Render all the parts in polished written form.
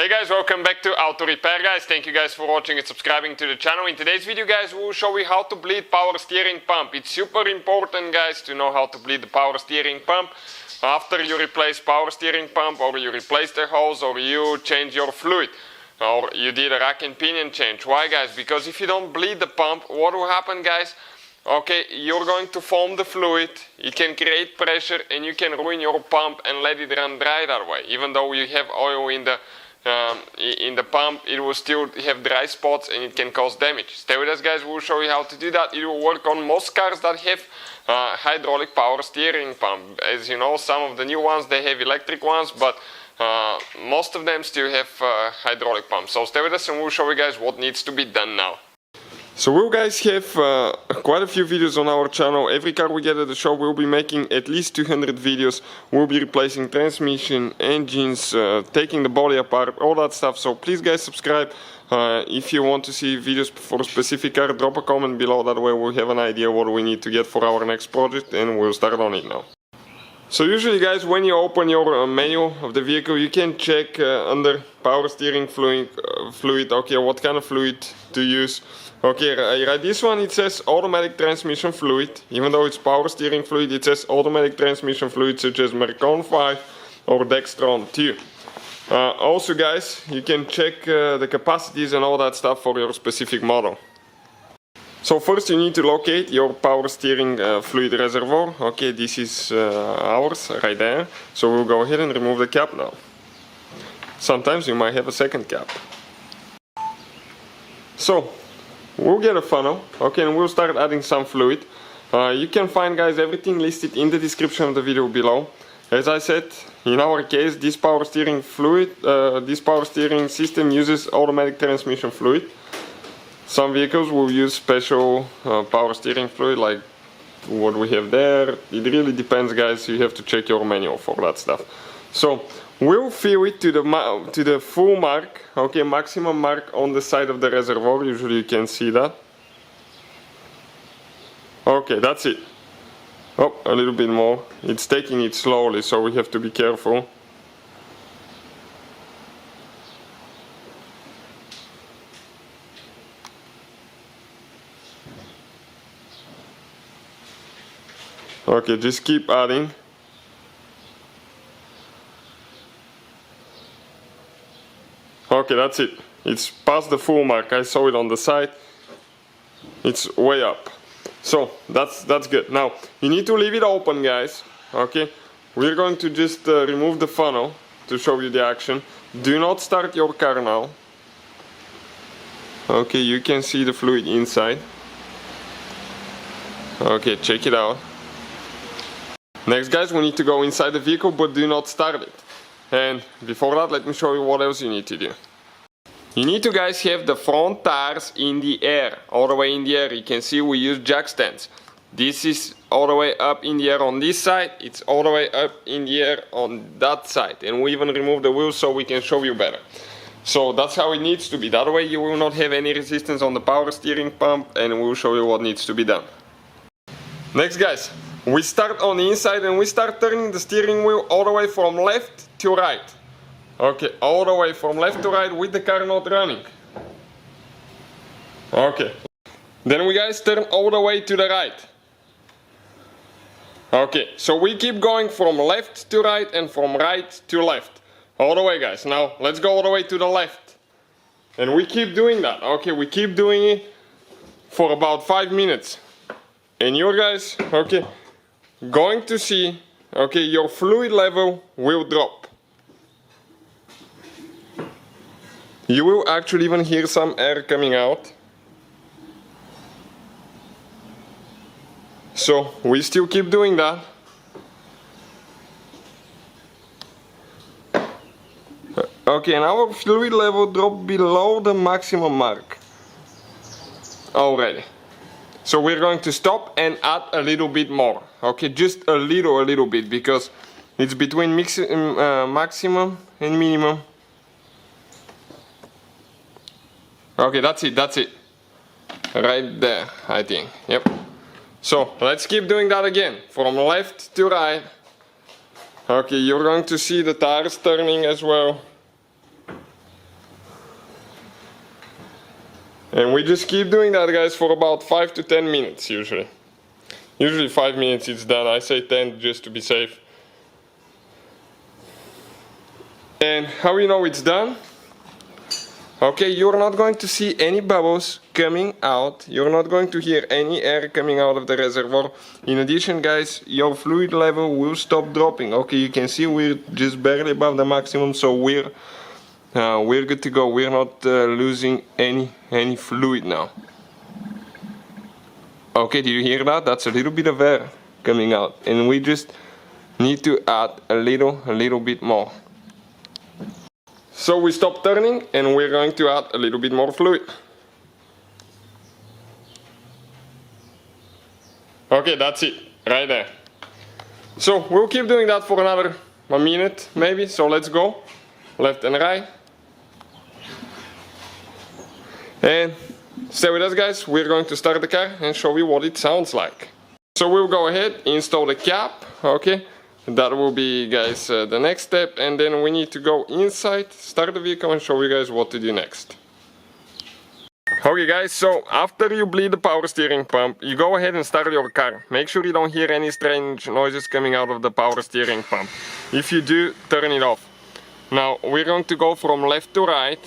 Hey guys, welcome back to Auto Repair guys. Thank you guys for watching and subscribing to the channel. In today's video guys, we will show you how to bleed power steering pump. It's super important guys to know how to bleed the power steering pump after you replace power steering pump, or you replace the hose, or you change your fluid, or you did a rack and pinion change. Why guys? Because if you don't bleed the pump, what will happen guys? Okay, you're going to foam the fluid, it can create pressure and you can ruin your pump and let it run dry that way. Even though you have oil in the pump, it will still have dry spots and it can cause damage. Stay with us guys, we'll show you how to do that. It will work on most cars that have hydraulic power steering pump. As you know, some of the new ones, they have electric ones, but most of them still have hydraulic pumps. So stay with us and we'll show you guys what needs to be done now. So we'll guys have quite a few videos on our channel. Every car we get at the shop, we'll be making at least 200 videos. We'll be replacing transmission, engines, taking the body apart, all that stuff. So please guys subscribe. If you want to see videos for a specific car, drop a comment below. That way we'll have an idea what we need to get for our next project and we'll start on it now. So usually guys, when you open your manual of the vehicle, you can check under power steering fluid, okay, what kind of fluid to use. Okay, right, this one it says automatic transmission fluid. Even though it's power steering fluid, it says automatic transmission fluid such as Mercon 5 or Dextron 2. Also guys, you can check the capacities and all that stuff for your specific model. So first you need to locate your power steering fluid reservoir. Okay, this is ours right there. So we'll go ahead and remove the cap now. Sometimes you might have a second cap. So we'll get a funnel, okay, and we'll start adding some fluid. You can find guys everything listed in the description of the video below. As I said, in our case, this power steering fluid, this power steering system uses automatic transmission fluid. Some vehicles will use special power steering fluid like what we have there. It really depends guys, you have to check your manual for that stuff. So we'll fill it to the full mark, okay, maximum mark on the side of the reservoir. Usually you can see that. Okay, that's it. Oh, a little bit more. It's taking it slowly, so we have to be careful. Okay, just keep adding. Okay, that's it. It's past the full mark. I saw it on the side. It's way up. So that's good. Now you need to leave it open guys. Okay, we're going to just remove the funnel to show you the action. Do not start your car now. Okay, you can see the fluid inside. Okay, check it out. Next guys, we need to go inside the vehicle, but do not start it. And before that, let me show you what else you need to do. You need to guys have the front tires in the air, all the way in the air. You can see we use jack stands. This is all the way up in the air on this side, it's all the way up in the air on that side. And we even remove the wheels so we can show you better. So that's how it needs to be. That way you will not have any resistance on the power steering pump, and we'll show you what needs to be done. Next guys, we start on the inside and we start turning the steering wheel all the way from left to right. Okay, all the way from left to right with the car not running. Okay. Then we guys turn all the way to the right. Okay, so we keep going from left to right and from right to left. All the way guys. Now let's go all the way to the left. And we keep doing that. Okay, we keep doing it for about 5 minutes. And you guys, okay, going to see, okay, your fluid level will drop. You will actually even hear some air coming out. So we still keep doing that. Okay, and our fluid level dropped below the maximum mark already. So we're going to stop and add a little bit more. Okay, just a little bit, because it's between maximum and minimum. Okay, that's it. Right there, I think. Yep. So let's keep doing that again, from left to right. Okay, you're going to see the tires turning as well. And we just keep doing that, guys, for about 5 to 10 minutes usually. Usually 5 minutes it's done. I say 10 just to be safe. And how you know it's done? Okay, you're not going to see any bubbles coming out. You're not going to hear any air coming out of the reservoir. In addition, guys, your fluid level will stop dropping. Okay, you can see we're just barely above the maximum, so we're good to go. We're not losing any fluid now. Okay, do you hear that? That's a little bit of air coming out, and we just need to add a little bit more. So we stop turning and we're going to add a little bit more fluid. Okay, that's it, right there. So we'll keep doing that for another 1 minute maybe, so let's go. Left and right. And stay with us, guys, we're going to start the car and show you what it sounds like. So we'll go ahead, install the cap, okay. That will be, guys, the next step, and then we need to go inside, start the vehicle, and show you guys what to do next. Okay, guys, so after you bleed the power steering pump, you go ahead and start your car. Make sure you don't hear any strange noises coming out of the power steering pump. If you do, turn it off. Now we're going to go from left to right.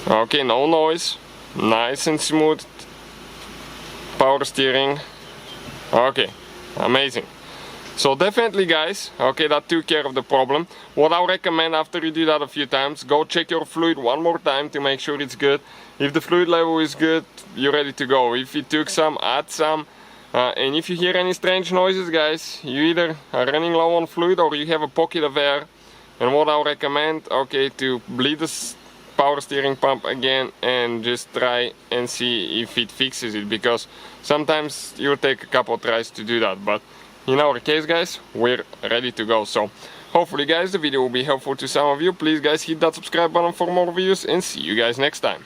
Okay, no noise, nice and smooth power steering. Okay, amazing. So definitely, guys, okay, that took care of the problem. What I recommend after you do that a few times, go check your fluid one more time to make sure it's good. If the fluid level is good, you're ready to go. If it took some, add some. And if you hear any strange noises, guys, you either are running low on fluid or you have a pocket of air. And what I recommend, okay, to bleed the power steering pump again and just try and see if it fixes it, because sometimes you'll take a couple tries to do that, but in our case, guys, we're ready to go. So hopefully, guys, the video will be helpful to some of you. Please, guys, hit that subscribe button for more videos, and see you guys next time.